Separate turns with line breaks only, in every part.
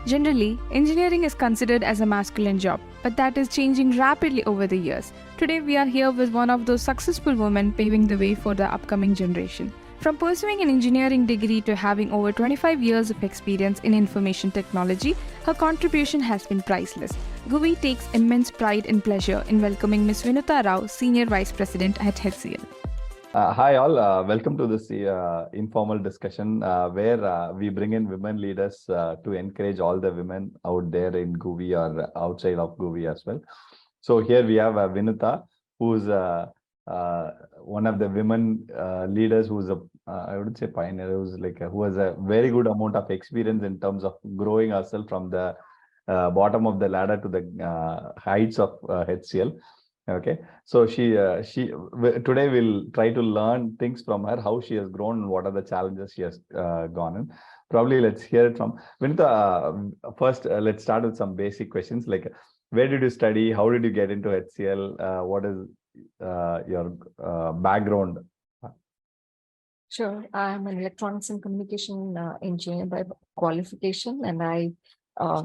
Generally, engineering is considered as a masculine job, but that is changing rapidly over the years. Today, we are here with one of those successful women paving the way for the upcoming generation. From pursuing an engineering degree to having over 25 years of experience in information technology, her contribution has been priceless. GUVI takes immense pride and pleasure in welcoming Ms. Vinutha Rao, Senior Vice President at HCL.
Hi all, welcome to this informal discussion where we bring in women leaders to encourage all the women out there in GUVI or outside of GUVI as well. So here we have Vinutha, who's one of the women leaders who's I wouldn't say pioneer, who has a very good amount of experience in terms of growing herself from the bottom of the ladder to the heights of HCL. Okay, so today we'll try to learn things from her, how she has grown and what are the challenges she has gone in. Probably let's hear it from Vinutha. First, let's start with some basic questions like where did you study? How did you get into HCL? What is your background?
Sure, I'm an electronics and communication engineer by qualification, and I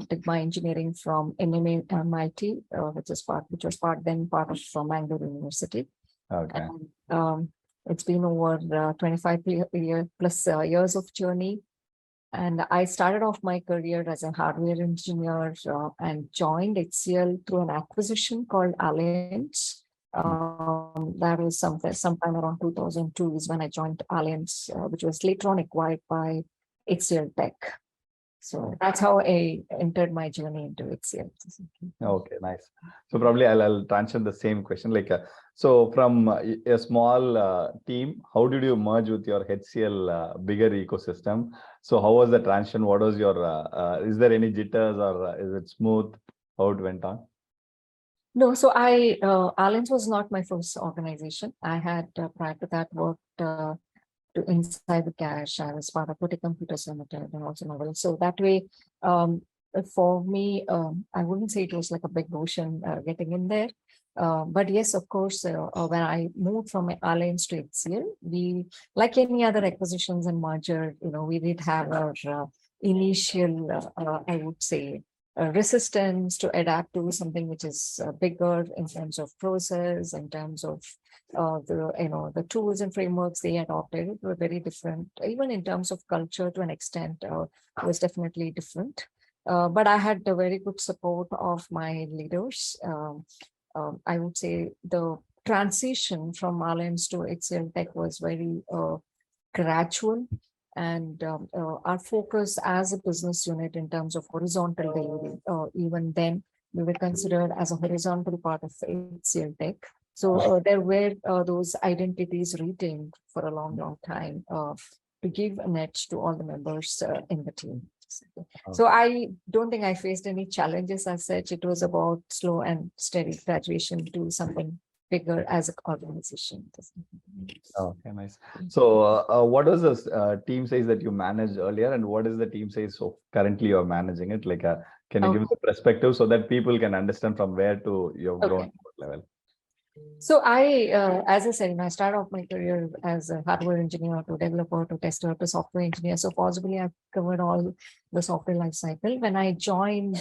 did my engineering from MIT, which was part of Mangalore University.
Okay.
And, it's been over 25 plus years of journey. And I started off my career as a hardware engineer and joined HCL through an acquisition called Alliance. That was sometime around 2002 is when I joined Alliance, which was later on acquired by HCL Tech. So that's how I entered my journey into HCL.
Okay, nice. So probably I'll transition the same question. So from a small team, how did you merge with your HCL bigger ecosystem? So how was the transition? What was your, is there any jitters or is it smooth? How it went on?
No, so Alliance was not my first organization. I had prior to that worked to Inside the Cache. I was part of Putty Computers Limited and also Novel. So that way, for me, I wouldn't say it was like a big ocean getting in there. But yes, of course, when I moved from Alliance to HCL, we, like any other acquisitions and merger, we did have our initial, I would say, resistance to adapt to something which is bigger in terms of process, in terms of the tools and frameworks they adopted were very different. Even in terms of culture, to an extent, was definitely different. But I had a very good support of my leaders. I would say the transition from Alliance to HCL Tech was very gradual. And our focus as a business unit in terms of horizontal delivery, even then we were considered as a horizontal part of HCL Tech. So there were those identities retained for a long time to give an edge to all the members in the team. So I don't think I faced any challenges as such. It was about slow and steady graduation to something bigger as an organization.
Okay, nice. So what was the team size that you managed earlier and what is the team size so currently you're managing it? Can you give the perspective so that people can understand from where to you've grown level?
So I, as I said, I started off my career as a hardware engineer to developer to tester to software engineer. So possibly I've covered all the software life cycle. When I joined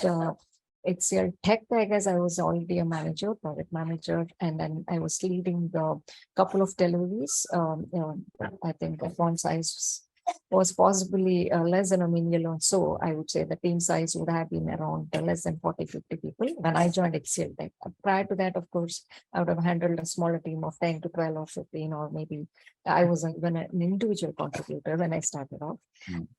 HCL Tech, I guess I was already a manager, product manager, and then I was leading the couple of deliveries. I think the font size was possibly less than 1 million or so. I would say the team size would have been around less than 40-50 people when I joined HCL Tech. Prior to that, of course, I would have handled a smaller team of 10 to 12 or 15, or maybe I was even an individual contributor when I started off.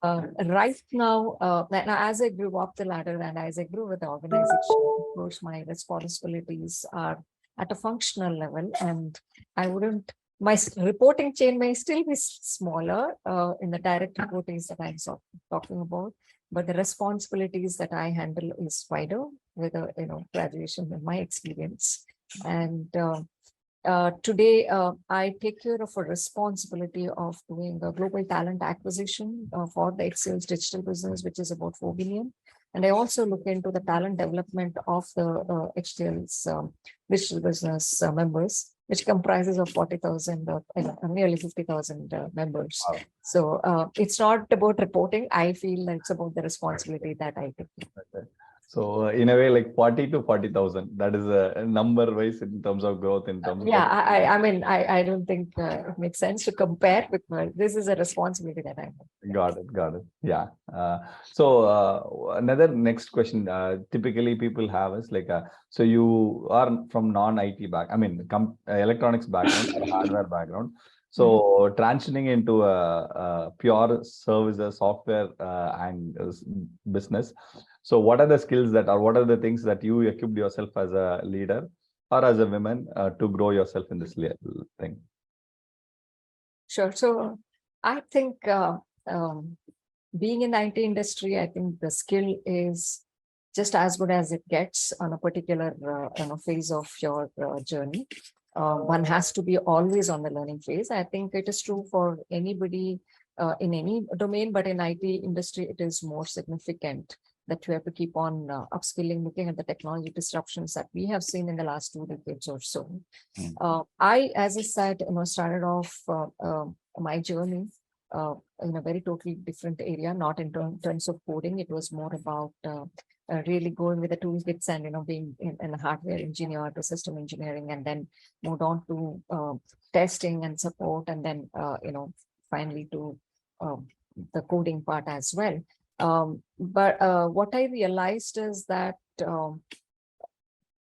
Right now, as I grew up the ladder and as I grew with the organization, of course, my responsibilities are at a functional level, and my reporting chain may still be smaller in the direct reportings that I'm talking about, but the responsibilities that I handle is wider with a graduation in my experience. And today, I take care of a responsibility of doing a global talent acquisition for the HCL's digital business, which is about 4 billion. And I also look into the talent development of the HCL's digital business members. which comprises of 40,000 or nearly 50,000 members.
Wow.
So it's not about reporting. I feel that it's about the responsibility that I take.
Okay. So in a way, like 40 to 40,000, that is a number wise in terms of growth, in terms
Yeah,
of.
I mean, I don't think it makes sense to compare with this is a responsibility that I have.
Got it. Got it. Yeah. So another next question, typically people have is like, so you are from non-IT back, I mean, electronics background or hardware background. So transitioning into a pure services, software and business. So what are the skills that, or what are the things that you equipped yourself as a leader or as a woman to grow yourself in this thing?
Sure. So I think being in the IT industry, I think the skill is just as good as it gets on a particular phase of your journey. One has to be always on the learning phase. I think it is true for anybody in any domain, but in IT industry, it is more significant that you have to keep on upskilling, looking at the technology disruptions that we have seen in the last 2 decades or so. I, as I said, started off my journey in a very totally different area, not in terms of coding. It was more about really going with the toolkits and being in a hardware engineer to system engineering, and then moved on to testing and support, and then finally to the coding part as well. But what I realized is that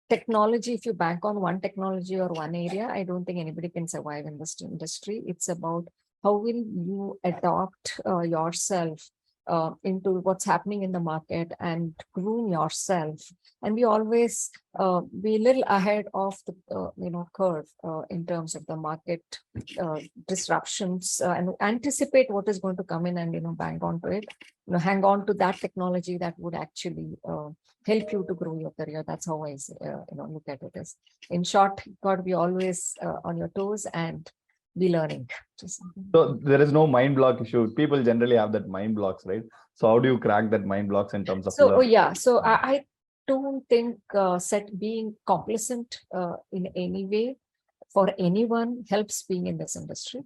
technology, if you bank on one technology or one area, I don't think anybody can survive in this industry. It's about how will you adopt yourself into what's happening in the market and groom yourself, and we always be a little ahead of the curve in terms of the market disruptions, and anticipate what is going to come in, and bank onto it, hang on to that technology that would actually help you to grow your career. That's how I look at it. As in short, you got to be always on your toes and be learning.
So there is no mind block issue. People generally have that mind blocks, right? So how do you crack that mind blocks in terms of learning?
So I don't think being complacent in any way for anyone helps being in this industry.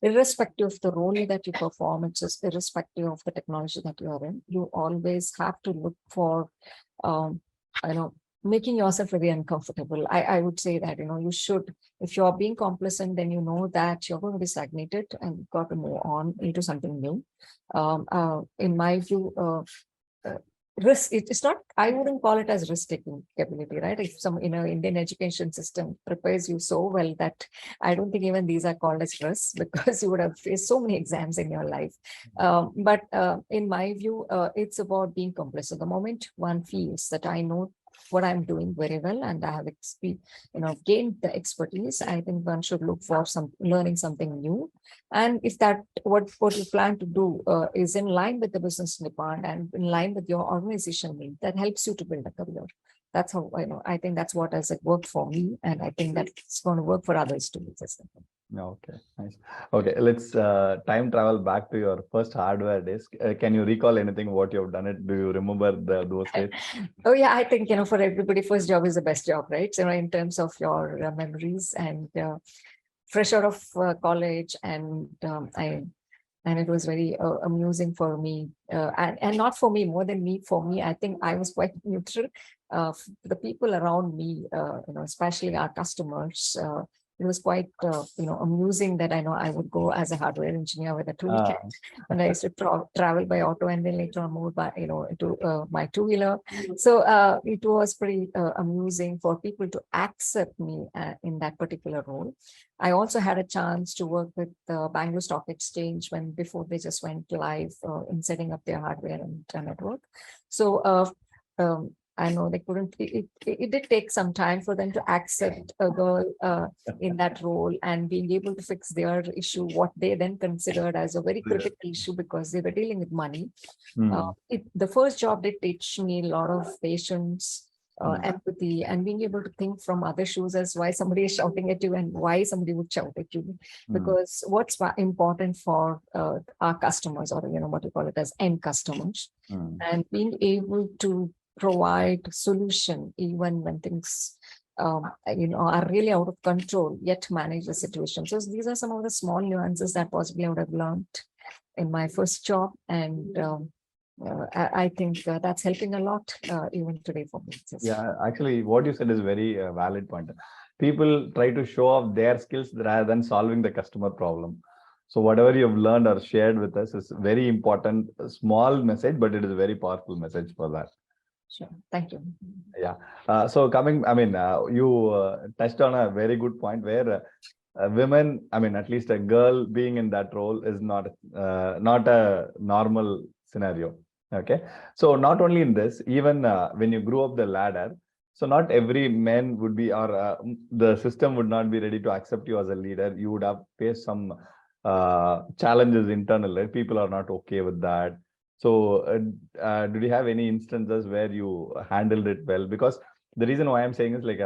Irrespective of the role that you perform, it's just irrespective of the technology that you are in, you always have to look for making yourself very uncomfortable. I would say that, you should, if you're being complacent, then you know that you're going to be stagnated and you've got to move on into something new. In my view, risk, it's not, I wouldn't call it as risk-taking capability, right? If some, Indian education system prepares you so well that I don't think even these are called as risks, because you would have faced so many exams in your life. But in my view, it's about being complacent. The moment one feels that I know what I'm doing very well and I have gained the expertise, I think one should look for learning something new. And if that what you plan to do is in line with the business department and in line with your organization need, that helps you to build a career. That's how I think that's what has worked for me, and I think that's going to work for others too.
Okay, nice. Okay, let's time travel back to your first hardware days. Can you recall anything what you have done it? Do you remember those days?
Oh yeah, I think for everybody, first job is the best job, right? So in terms of your memories, and fresh out of college, and it was very amusing for me, and not for me, more than me. For me, I think I was quite neutral. The people around me, especially our customers, it was quite amusing that I know I would go as a hardware engineer with a toolkit, and I used to travel by auto, and then later on move by to my two-wheeler. So it was pretty amusing for people to accept me in that particular role. I also had a chance to work with the Bangalore Stock Exchange before they just went live in setting up their hardware and network. So I know they couldn't, it did take some time for them to accept a girl in that role and being able to fix their issue, what they then considered as a very critical issue, because they were dealing with money. The first job did teach me a lot of patience, empathy, and being able to think from other shoes as why somebody is shouting at you and why somebody would shout at you. Because what's important for our customers, or what you call it as end customers, and being able to provide solution even when things are really out of control, yet manage the situation. So these are some of the small nuances that possibly I would have learned in my first job. And I think that's helping a lot even today for me.
Yeah, actually, what you said is very valid point. People try to show off their skills rather than solving the customer problem. So whatever you've learned or shared with us is very important, a small message, but it is a very powerful message for that.
Sure. Thank you.
Yeah. So coming, I mean, you touched on a very good point where women, I mean, at least a girl being in that role is not a normal scenario. Okay. So not only in this, even when you grew up the ladder, so not every man would be, or the system would not be ready to accept you as a leader. You would have faced some challenges internally. Right? People are not okay with that. So did you have any instances where you handled it well? Because the reason why I'm saying is like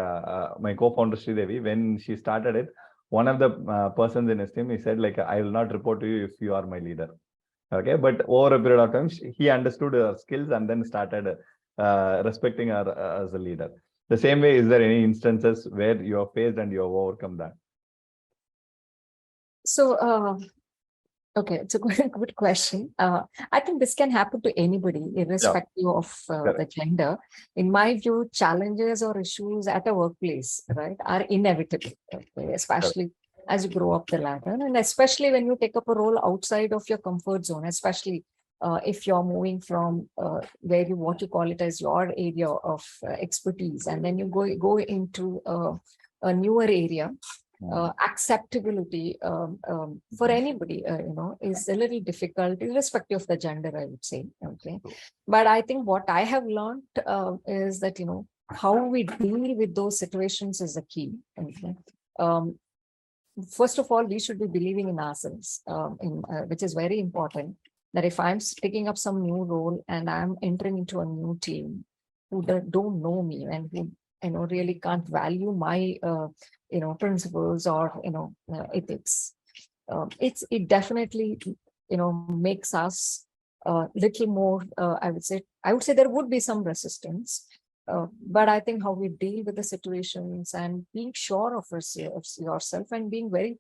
my co-founder Sridevi, when she started it, one of the persons in his team, he said like, I will not report to you if you are my leader. Okay. But over a period of time, he understood her skills and then started respecting her as a leader. The same way, is there any instances where you have faced and you have overcome that?
So, okay, it's a good question. I think this can happen to anybody, irrespective of the gender. In my view, challenges or issues at a workplace, right, are inevitable, okay, especially as you grow up the ladder, and especially when you take up a role outside of your comfort zone, especially if you're moving from where you what you call it as your area of expertise, and then you go into a newer area. Acceptability for anybody, is a little difficult, irrespective of the gender, I would say. Okay, but I think what I have learned is that how we deal with those situations is the key. Okay, first of all, we should be believing in ourselves, which is very important. That if I'm picking up some new role and I'm entering into a new team who don't know me and who really can't value my principles or ethics, it definitely makes us a little more, I would say there would be some resistance, but I think how we deal with the situations and being sure of yourself and being very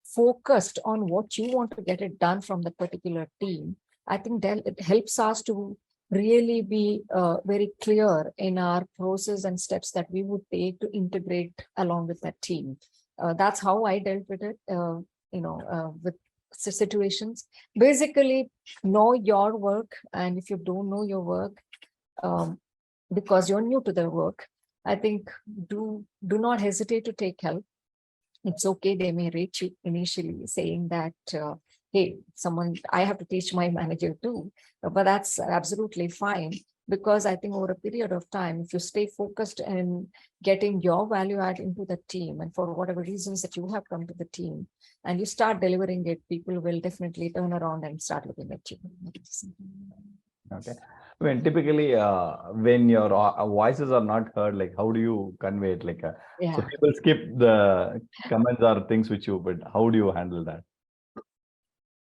focused on what you want to get it done from the particular team, I think that it helps us to really be very clear in our process and steps that we would take to integrate along with that team. That's how I dealt with it, with situations. Basically, know your work, and if you don't know your work, because you're new to the work, I think do not hesitate to take help. It's okay. They may rate you initially saying that, hey, I have to teach my manager too, but that's absolutely fine. Because I think over a period of time, if you stay focused in getting your value add into the team, and for whatever reasons that you have come to the team, and you start delivering it, people will definitely turn around and start looking at you.
Okay. I mean, typically, when your voices are not heard, like how do you convey it? Like, so people skip the comments or things with you, but how do you handle that?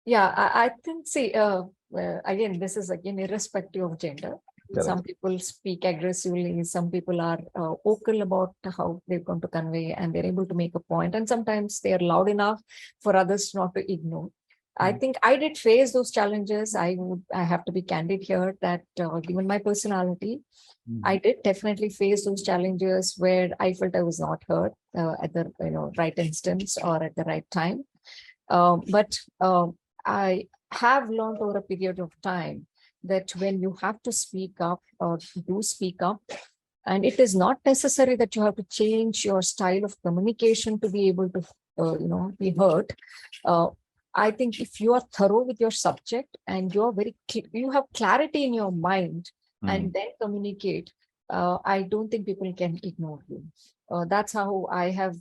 Yeah, I think, again, this is irrespective of gender. Correct. Some people speak aggressively. Some people are vocal about how they're going to convey, and they're able to make a point. And sometimes they are loud enough for others not to ignore. I think I did face those challenges. I have to be candid here that given my personality, I did definitely face those challenges where I felt I was not heard at the right instance or at the right time. But I have learned over a period of time that when you have to speak up or do speak up, and it is not necessary that you have to change your style of communication to be able to be heard. I think if you are thorough with your subject and you have clarity in your mind and then communicate, I don't think people can ignore you. That's how I have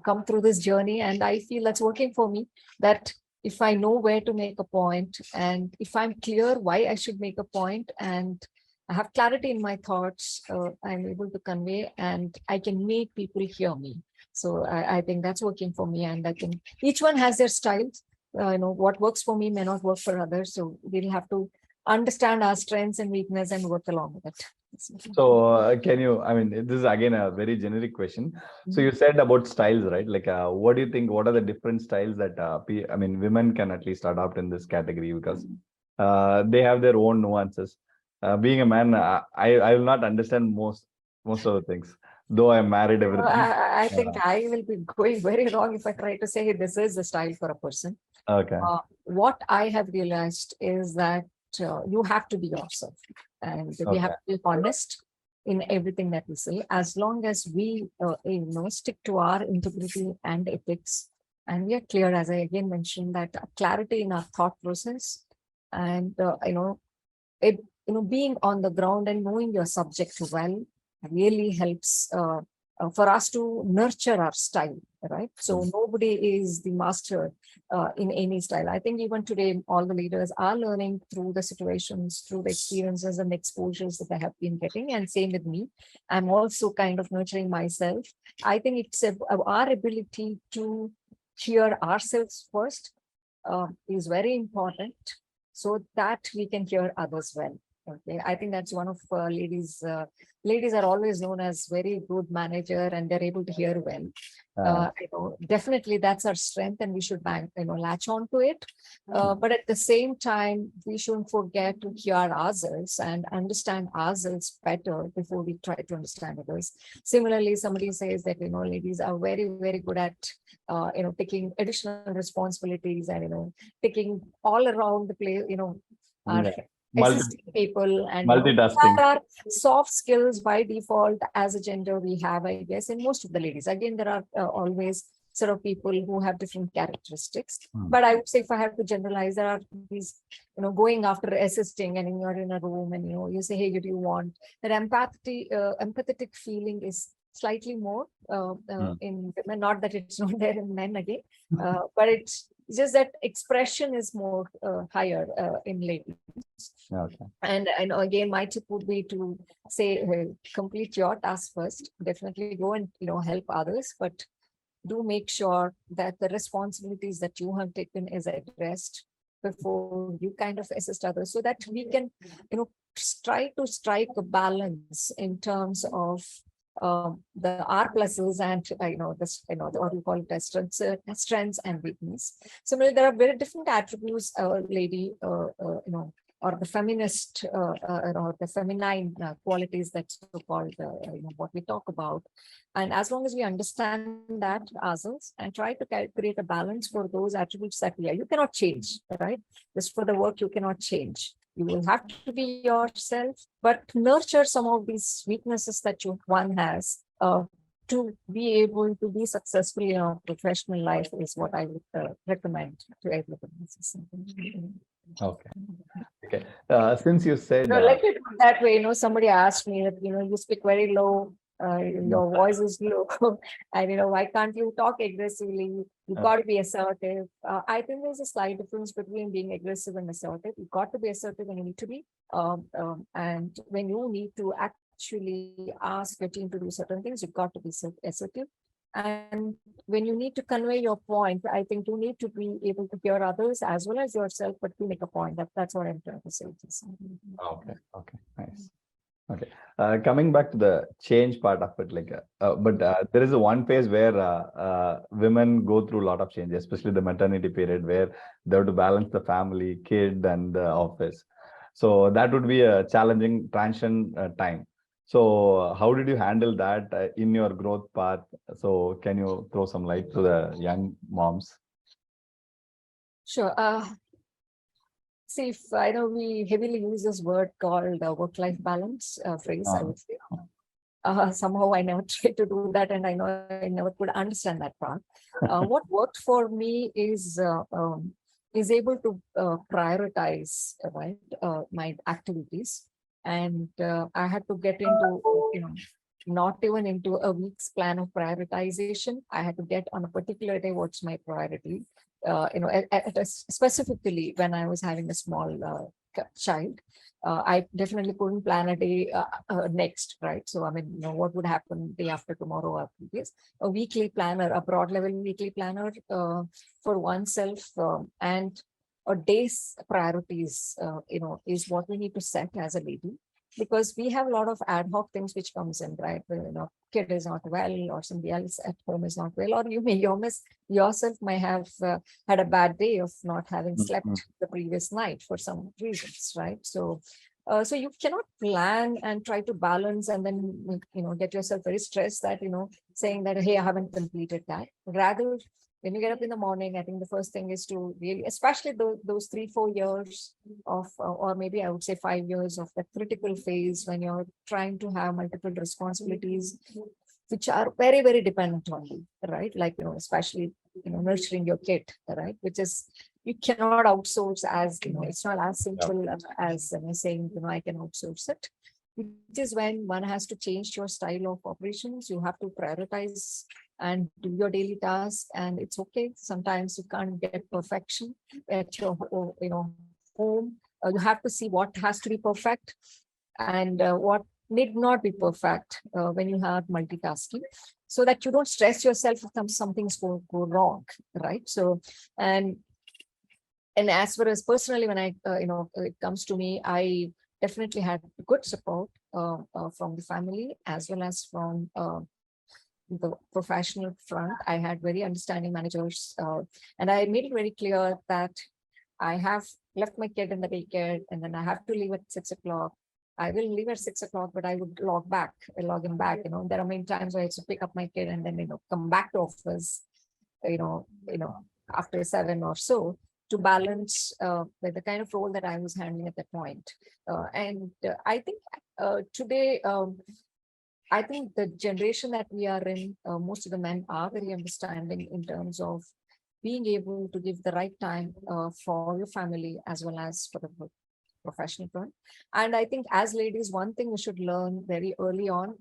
come through this journey, and I feel that's working for me. That if I know where to make a point, and if I'm clear why I should make a point, and I have clarity in my thoughts, I'm able to convey, and I can make people hear me. So I think that's working for me, and I think each one has their styles. What works for me may not work for others, so we'll have to understand our strengths and weakness and work along with it.
So can you, I mean, this is again a very generic question. So you said about styles, right? Like, what do you think, what are the different styles that, I mean, women can at least adopt in this category because they have their own nuances. Being a man, I will not understand most of the things, though I'm married, everything.
I think I will be going very wrong if I try to say this is the style for a person.
Okay.
What I have realized is that you have to be yourself, and we have to be honest in everything that we say. As long as we, stick to our integrity and ethics, and we are clear, as I again mentioned, that clarity in our thought process, and being on the ground and knowing your subject well really helps for us to nurture our style, right? So nobody is the master in any style. I think even today, all the leaders are learning through the situations, through the experiences and exposures that they have been getting. And same with me. I'm also kind of nurturing myself. I think it's our ability to hear ourselves first is very important so that we can hear others well. Okay, I think that's one of ladies. Ladies are always known as very good manager, and they're able to hear well. Definitely that's our strength, and we should latch on to it. But at the same time, we shouldn't forget to hear ourselves and understand ourselves better before we try to understand others. Similarly, somebody says that ladies are very, very good at taking additional responsibilities and taking all around the place. Our assisting people and
multitasking.
there are soft skills by default as a gender we have, I guess, in most of the ladies. Again, there are always sort of people who have different characteristics. But I would say if I have to generalize, there are these, going after assisting, and you're in a room and you say, hey, what do you want? That empathetic feeling is slightly more in women, not that it's not there in men again, but it's just that expression is more higher in ladies.
Okay.
And again, my tip would be to say, complete your task first. Definitely go and help others, but do make sure that the responsibilities that you have taken is addressed before you kind of assist others, so that we can try to strike a balance in terms of the R pluses and what we call it as strengths and weakness. Similarly, there are very different attributes a lady or the feminist or the feminine qualities that's so-called what we talk about. And as long as we understand that ourselves and try to create a balance for those attributes that we are, you cannot change, right? Just for the work, you cannot change. You will have to be yourself, but nurture some of these weaknesses that one has to be able to be successful in your professional life is what I would recommend to everyone.
Okay. Since you said
let me put that way, somebody asked me that you speak very low, your voice is low, and why can't you talk aggressively? You got to be assertive. I think there's a slight difference between being aggressive and assertive. You got to be assertive when you need to be, and when you need to actually ask your team to do certain things, you've got to be assertive. And when you need to convey your point, I think you need to be able to hear others as well as yourself, but to make a point. That's what I'm trying to say.
Okay, nice. Okay, coming back to the change part of it, but there is one phase where women go through a lot of change, especially the maternity period, where they have to balance the family, kid, and the office. So that would be a challenging transition time. So how did you handle that in your growth path? So can you throw some light to the young moms?
Sure. See, if I know we heavily use this word called work-life balance phrase, I would say. Somehow I never tried to do that, and I know I never could understand that part. What worked for me is able to prioritize my activities. And I had to get into, not even into a week's plan of prioritization. I had to get on a particular day what's my priority. Specifically when I was having a small child, I definitely couldn't plan a day next, right? So, I mean, what would happen day after tomorrow or previous? A weekly planner, a broad level weekly planner for oneself, and or day's priorities, is what we need to set as a lady, because we have a lot of ad hoc things which comes in, right? Kid is not well, or somebody else at home is not well, or yourself may have had a bad day of not having slept the previous night for some reasons, right? So you cannot plan and try to balance and then get yourself very stressed that saying that, hey, I haven't completed that. Rather, when you get up in the morning, I think the first thing is to really, especially those 3-4 years of, or maybe I would say 5 years of that critical phase when you're trying to have multiple responsibilities, which are very, very dependent on you, right? Like, especially, nurturing your kid, right? Which is, you cannot outsource, as, it's not as simple as saying, I can outsource it. Which is when one has to change your style of operations. You have to prioritize and do your daily tasks, and it's okay. Sometimes you can't get perfection at your home. You have to see what has to be perfect and what need not be perfect when you have multitasking, so that you don't stress yourself if some things go wrong, right? So and as far as personally, when I it comes to me, I definitely had good support from the family as well as from the professional front. I had very understanding managers, and I made it very clear that I have left my kid in the daycare and then I have to leave at 6 o'clock. I will leave at 6 o'clock, but I would log him back. There are many times where I have to pick up my kid and then, come back to office, after 7 or so, to balance with the kind of role that I was handling at that point. I think today, I think the generation that we are in, most of the men are very understanding in terms of being able to give the right time for your family as well as for the professional front. And I think as ladies, one thing we should learn very early on,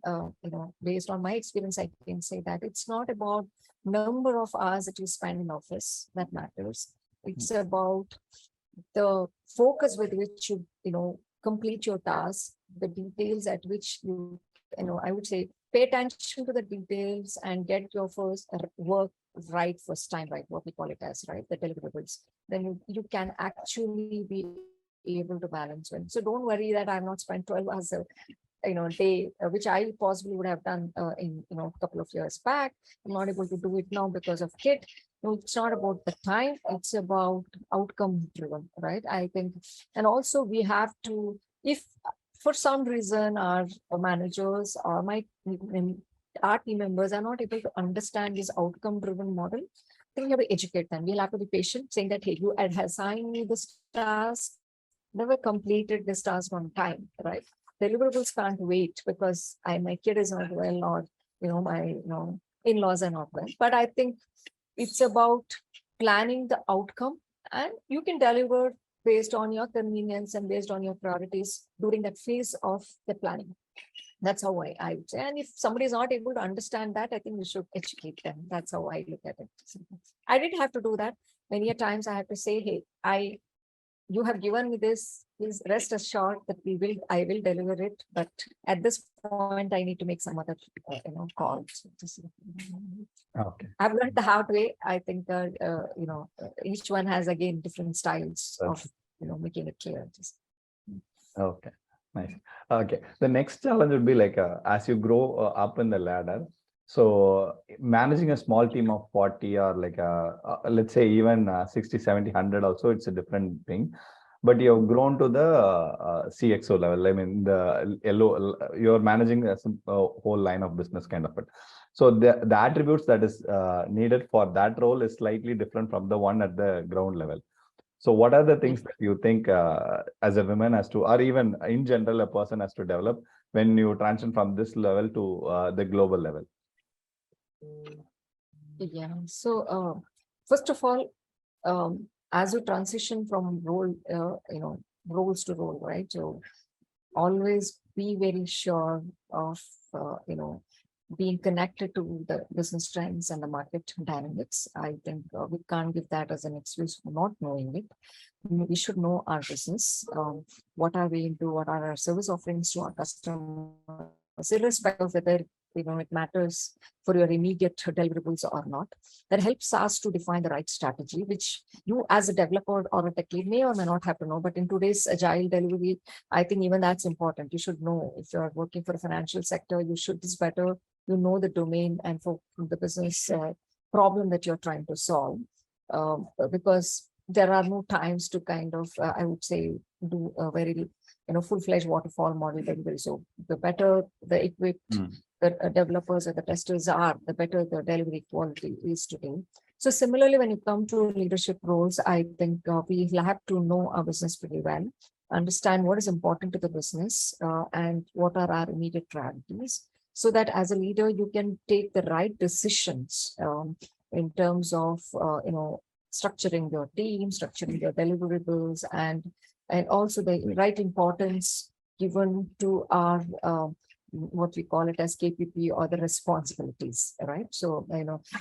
based on my experience, I can say that it's not about number of hours that you spend in office that matters. It's about the focus with which you, complete your task, the details at which I would say, pay attention to the details and get your first work right first time, right? What we call it as, right? The deliverables. Then you can actually be able to balance well. So don't worry that I've not spent 12 hours a day, which I possibly would have done in a couple of years back. I'm not able to do it now because of kid. No, it's not about the time, it's about outcome driven, right? I think, and also we have to, if for some reason our managers or our team members are not able to understand this outcome driven model, then we have to educate them. We'll have to be patient, saying that, hey, you had assigned me this task, never completed this task on time, right? Deliverables can't wait because my kid is not well, or my in-laws are not well. But I think it's about planning the outcome, and you can deliver based on your convenience and based on your priorities during that phase of the planning. That's how I would say. And if somebody is not able to understand that, I think we should educate them. That's how I look at it. I didn't have to do that. Many a times I had to say, hey, you have given me this, please rest assured that I will deliver it. But at this point, I need to make some other, calls.
Okay.
I've learned the hard way. I think, each one has, again, different styles of, making it clear.
Okay, nice. Okay, the next challenge would be like as you grow up in the ladder. So managing a small team of 40 or like let's say even 60, 70, 100 also, it's a different thing. But you've grown to the CXO level. I mean, you're managing a whole line of business kind of it. So the attributes that is needed for that role is slightly different from the one at the ground level. So what are the things that you think as a woman has to, or even in general, a person has to develop when you transition from this level to the global level?
Yeah. So first of all, as you transition from roles to role, right? So always be very sure of, being connected to the business trends and the market dynamics. I think we can't give that as an excuse for not knowing it. We should know our business. What are we into? What are our service offerings to our customers? Irrespective of whether it matters for your immediate deliverables or not. That helps us to define the right strategy, which you as a developer or a tech lead may or may not have to know. But in today's agile delivery, I think even that's important. You should know if you're working for a financial sector, it's better, the domain and for the business problem that you're trying to solve. Because there are no times to kind of, I would say, do a very, full-fledged waterfall model delivery. So the better the equipped the developers or the testers are, the better the delivery quality is today. So similarly, when you come to leadership roles, I think we have to know our business pretty well, understand what is important to the business and what are our immediate priorities, so that as a leader, you can take the right decisions in terms of, structuring your team, structuring your deliverables, and also the right importance given to our what we call it as KPP or the responsibilities, right? So,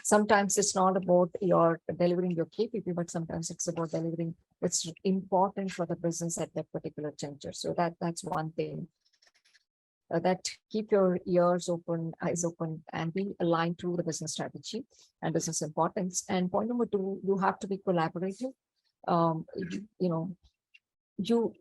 sometimes it's not about your delivering your KPP, but sometimes it's about delivering what's important for the business at that particular juncture. So that's one thing. That keep your ears open, eyes open, and be aligned to the business strategy and business importance. And point number 2, you have to be collaborative. You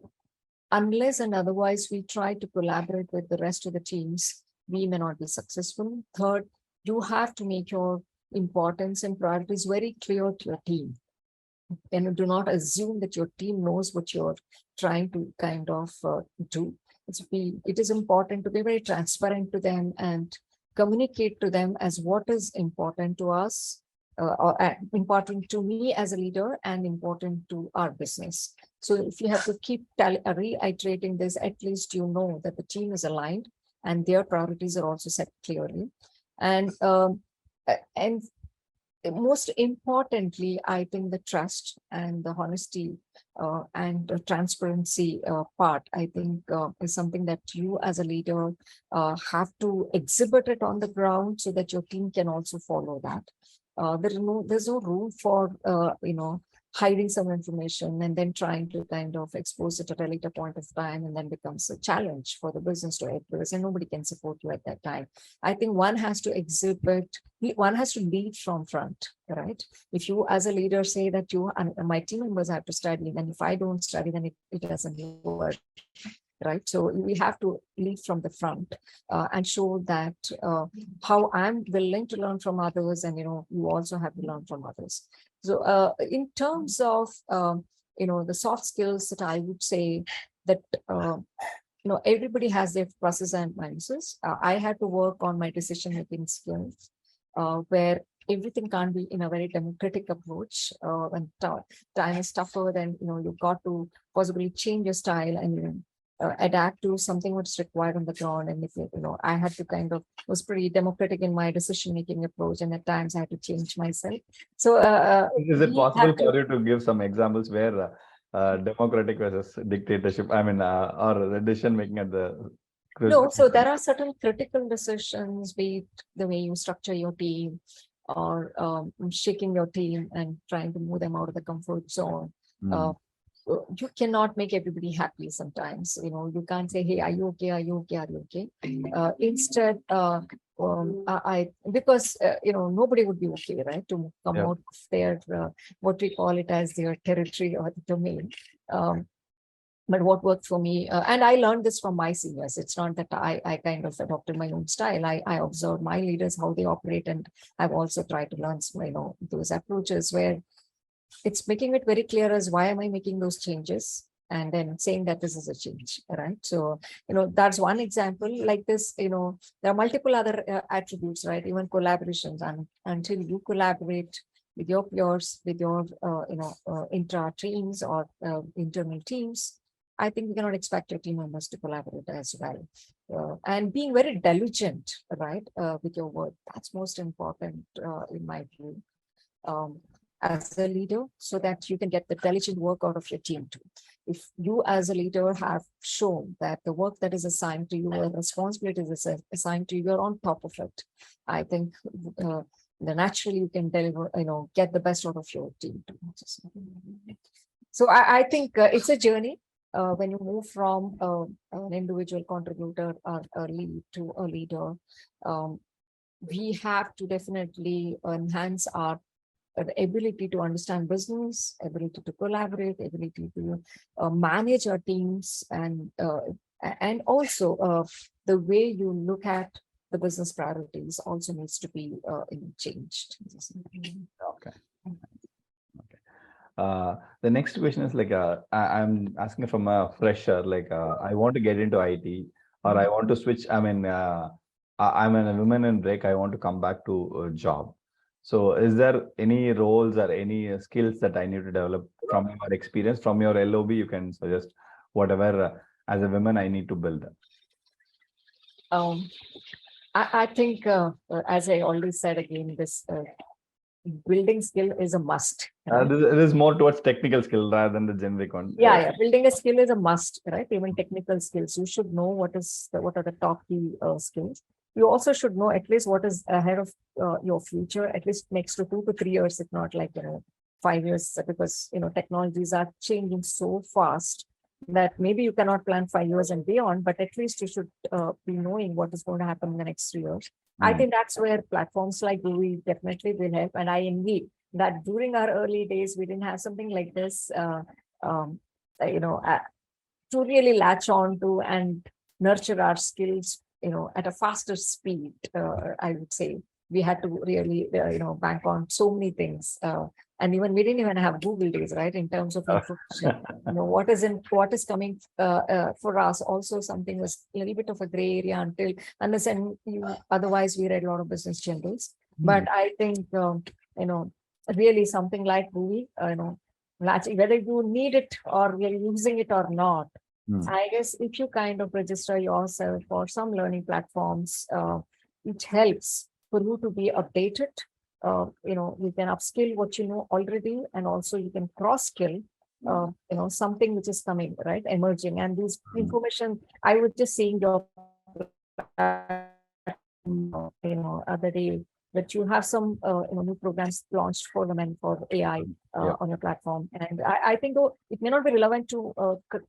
unless and otherwise we try to collaborate with the rest of the teams, we may not be successful. Third, you have to make your importance and priorities very clear to your team. And do not assume that your team knows what you're trying to kind of do. It is important to be very transparent to them and communicate to them as what is important to us, or important to me as a leader and important to our business. So if you have to keep reiterating this, at least you know that the team is aligned and their priorities are also set clearly. And most importantly, I think the trust and the honesty and the transparency part, I think is something that you as a leader have to exhibit it on the ground so that your team can also follow that. There's no room for, hiding some information and then trying to kind of expose it at a later point of time, and then becomes a challenge for the business to address, and nobody can support you at that time. I think one has to lead from front, right? If you as a leader say that my team members have to study, then if I don't study, then it doesn't work. Right. So we have to lead from the front and show that how I'm willing to learn from others, and you also have to learn from others. So in terms of the soft skills, that I would say that everybody has their pluses and minuses. I had to work on my decision-making skills, where everything can't be in a very democratic approach. When time is tougher, then you've got to possibly change your style and adapt to something what's required on the ground. And if I had to was pretty democratic in my decision-making approach, and at times I had to change myself. So
is it possible for you to give some examples where democratic versus dictatorship, or the decision-making at the...
No, so there are certain critical decisions, be it the way you structure your team, or shaking your team and trying to move them out of the comfort zone. You cannot make everybody happy sometimes. You can't say, hey, are you okay? Are you okay? Are you okay? Instead, because nobody would be okay, right, to come out of their what we call it as their territory or the domain. But what worked for me, and I learned this from my seniors. It's not that I kind of adopted my own style. I observed my leaders, how they operate, and I've also tried to learn those approaches where it's making it very clear as why am I making those changes, and then saying that this is a change, right? So, that's one example. Like this, there are multiple other attributes, right? Even collaborations, and until you collaborate with your peers, with your, intra teams or internal teams, I think we cannot expect your team members to collaborate as well. And being very diligent, right, with your work, that's most important in my view. As a leader, so that you can get the diligent work out of your team too. If you as a leader have shown that the work that is assigned to you, or responsibility is assigned to you, you're on top of it, I think naturally you can deliver, get the best out of your team too. So I think it's a journey. when you move from an individual contributor or a lead to a leader, um, we have to definitely enhance our ability to understand business, ability to collaborate, ability to manage our teams, and also the way you look at the business priorities also needs to be changed.
Okay. The next question is like, I'm asking from a fresher, like I want to get into IT or I want to switch. I mean, I'm a woman in break. I want to come back to a job. So is there any roles or any skills that I need to develop from your experience, from your LOB? You can suggest whatever as a woman I need to build.
I think, as I already said again, this building skill is a must. Right?
It is more towards technical skill rather than the generic one.
Yeah, building a skill is a must, right? Even technical skills, you should know what are the top key skills. You also should know at least what is ahead of your future, at least next to 2 to 3 years, if not like 5 years, because technologies are changing so fast that maybe you cannot plan 5 years and beyond, but at least you should be knowing what is going to happen in the next 3 years. I think that's where platforms like GUVI definitely will help. And I envy that during our early days, we didn't have something like this, to really latch on to and nurture our skills, at a faster speed. I would say we had to really, bank on so many things. And even we didn't even have Google days, right? In terms of information, what is coming for us. Also, something was a little bit of a gray area unless and otherwise we read a lot of business journals. But I think really something like GUVI, whether you need it or you're using it or not. I guess if you kind of register yourself for some learning platforms, it helps for you to be updated. You can upskill what you know already, and also you can cross skill, something which is coming, right, emerging. And this information, I was just seeing your, other day that you have some, new programs launched for women for AI on your platform. And I think though it may not be relevant to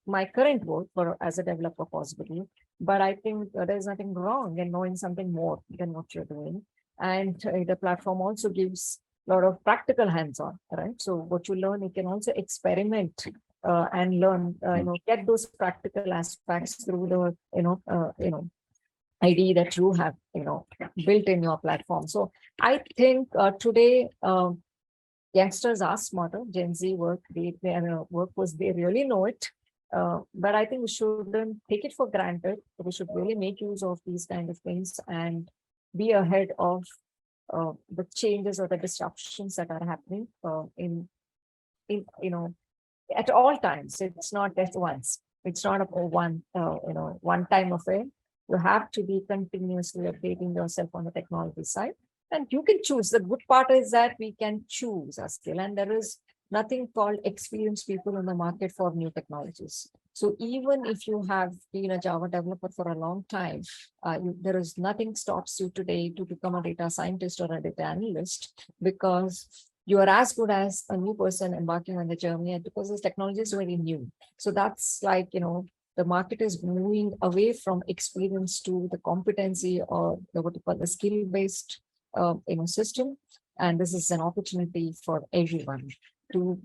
my current work as a developer possibly, but I think there's nothing wrong in knowing something more than what you're doing. And the platform also gives a lot of practical hands-on, right? So what you learn, you can also experiment and learn, get those practical aspects through the, ID that you have, built in your platform. So I think today youngsters are smarter. Gen Z their workforce, they really know it. But I think we shouldn't take it for granted. We should really make use of these kind of things and be ahead of the changes or the disruptions that are happening in at all times. It's not just once. It's not a one-time affair. You have to be continuously updating yourself on the technology side. And you can choose. The good part is that we can choose a skill, and there is nothing called experienced people in the market for new technologies. So even if you have been a Java developer for a long time, there is nothing stops you today to become a data scientist or a data analyst, because you are as good as a new person embarking on the journey, because this technology is very new. So that's like, the market is moving away from experience to the competency or what you call the skill-based system. And this is an opportunity for everyone to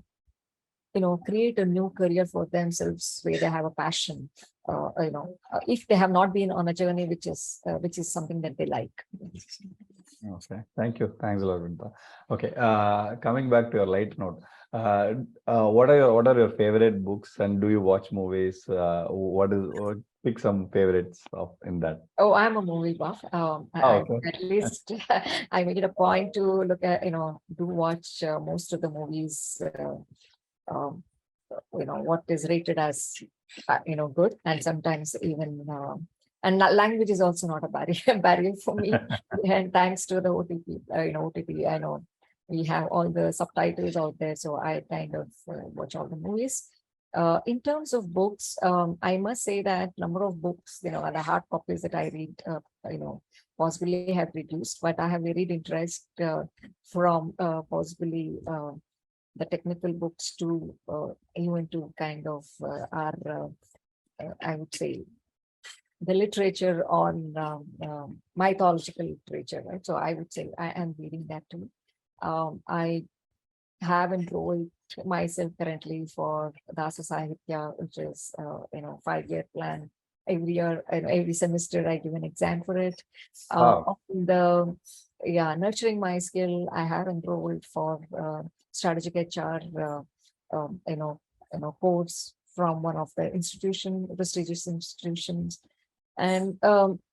create a new career for themselves where they have a passion, if they have not been on a journey which is something that they like.
Okay, thank you. Thanks a lot, Vinutha. Okay, coming back to your light note, what are your favorite books, and do you watch movies? Pick some favorites in that.
Oh, I'm a movie buff.
Okay.
At least I make it a point to look at, do watch most of the movies. What is rated as good, and sometimes even and language is also not a barrier for me. And thanks to the OTT, OTT, I know we have all the subtitles out there, so I kind of watch all the movies. In terms of books, I must say that number of books, the hard copies that I read, possibly have reduced, but I have varied interest from possibly the technical books to even to kind of our, I would say, the literature on mythological literature, right? So I would say I am reading that too. I have enrolled myself currently for Dasa Sahitya, which is 5-year plan. Every year, every semester, I give an exam for it.
Wow.
Nurturing my skill, I have enrolled for strategic HR, course from one of the prestigious institutions. And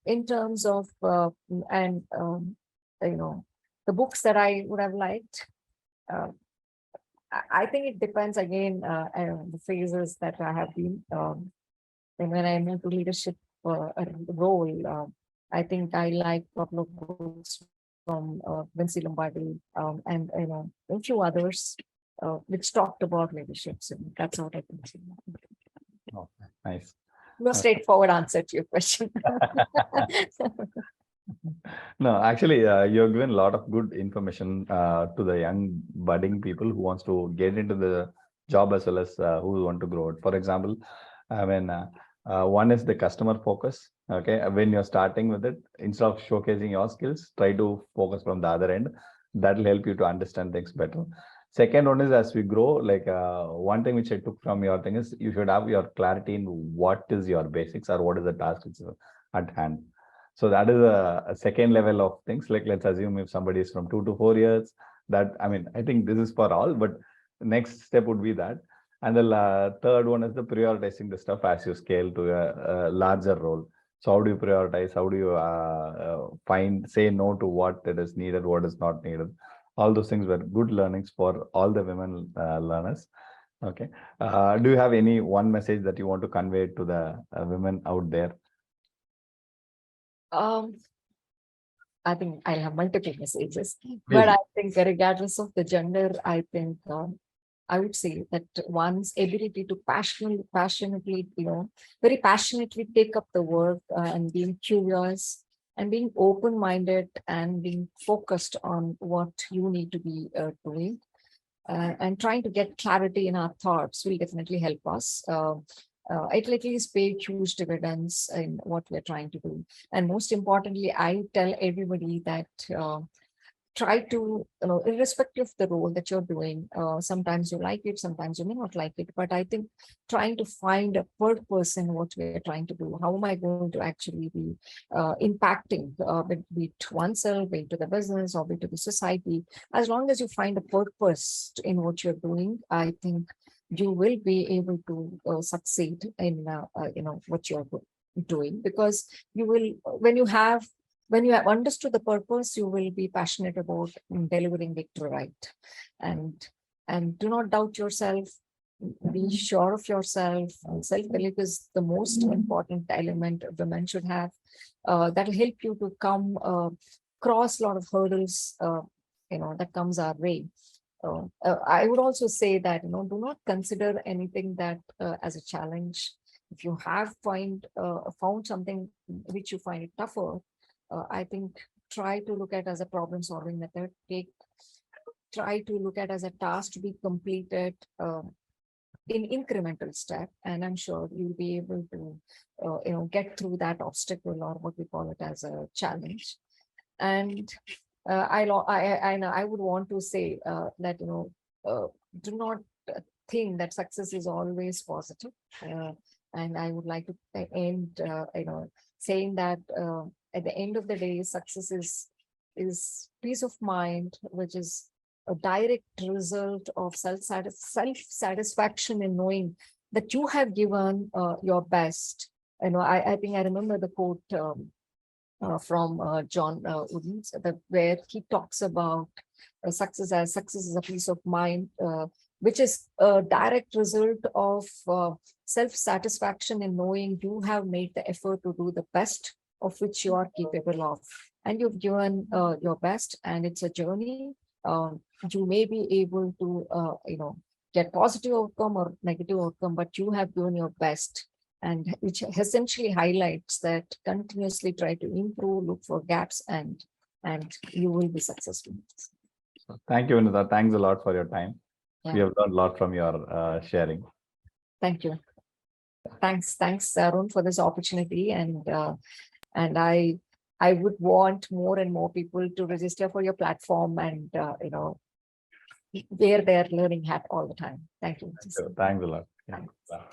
in terms of the books that I would have liked, I think it depends again the phases that I have been. And when I moved to leadership role, I think I like a couple of books from Vinci Lombardi and a few others which talked about leadership. So that's what I think.
Oh, nice.
No straightforward answer to your question.
No, actually, you've given a lot of good information to the young budding people who wants to get into the job as well as who want to grow it. For example, one is the customer focus. Okay, when you're starting with it, instead of showcasing your skills, try to focus from the other end. That will help you to understand things better. Second one is, as we grow, like one thing which I took from your thing is you should have your clarity in what is your basics or what is the task which is at hand. So that is a second level of things. Like, let's assume if somebody is from 2 to 4 years, that, I think this is for all, but the next step would be that. And the third one is the prioritizing the stuff as you scale to a larger role. So how do you prioritize? How do you say no to what it is needed, what is not needed? All those things were good learnings for all the women learners. Okay. Do you have any one message that you want to convey to the women out there?
I think I'll have multiple messages, but I think regardless of the gender, I think I would say that one's ability to passionately, very passionately take up the work and being curious and being open-minded and being focused on what you need to be doing and trying to get clarity in our thoughts will definitely help us. It'll at least pay huge dividends in what we're trying to do. And most importantly, I tell everybody that try to, irrespective of the role that you're doing, sometimes you like it, sometimes you may not like it, but I think trying to find a purpose in what we're trying to do. How am I going to actually be impacting, be it oneself, be it to the business or be it to the society? As long as you find a purpose in what you're doing, I think you will be able to succeed in what you're doing, because you will, when you have understood the purpose, you will be passionate about delivering it right. And do not doubt yourself. Be sure of yourself. Self-belief is the most important element women should have. That will help you to come cross a lot of hurdles that comes our way. I would also say that do not consider anything that as a challenge. If you have found something which you find it tougher, I think try to look at as a problem solving method. Try to look at as a task to be completed in incremental step, and I'm sure you'll be able to get through that obstacle, or what we call it as a challenge. And I would want to say that do not think that success is always positive. And I would like to end saying that at the end of the day, success is peace of mind, which is a direct result of self-satisfaction in knowing that you have given your best. I think I remember the quote from John Wooden, where he talks about success is a peace of mind, which is a direct result of self-satisfaction in knowing you have made the effort to do the best of which you are capable of, and you've given your best, and it's a journey. You may be able to get positive outcome or negative outcome, but you have given your best, and which essentially highlights that continuously try to improve, look for gaps, and you will be successful.
Thank you, Vinutha. Thanks a lot for your time. We have learned a lot from your sharing.
Thank you. Thanks, Arun, for this opportunity. And I would want more and more people to register for your platform and wear their learning hat all the time. Thank you.
Thanks a lot. Yeah.
Thanks.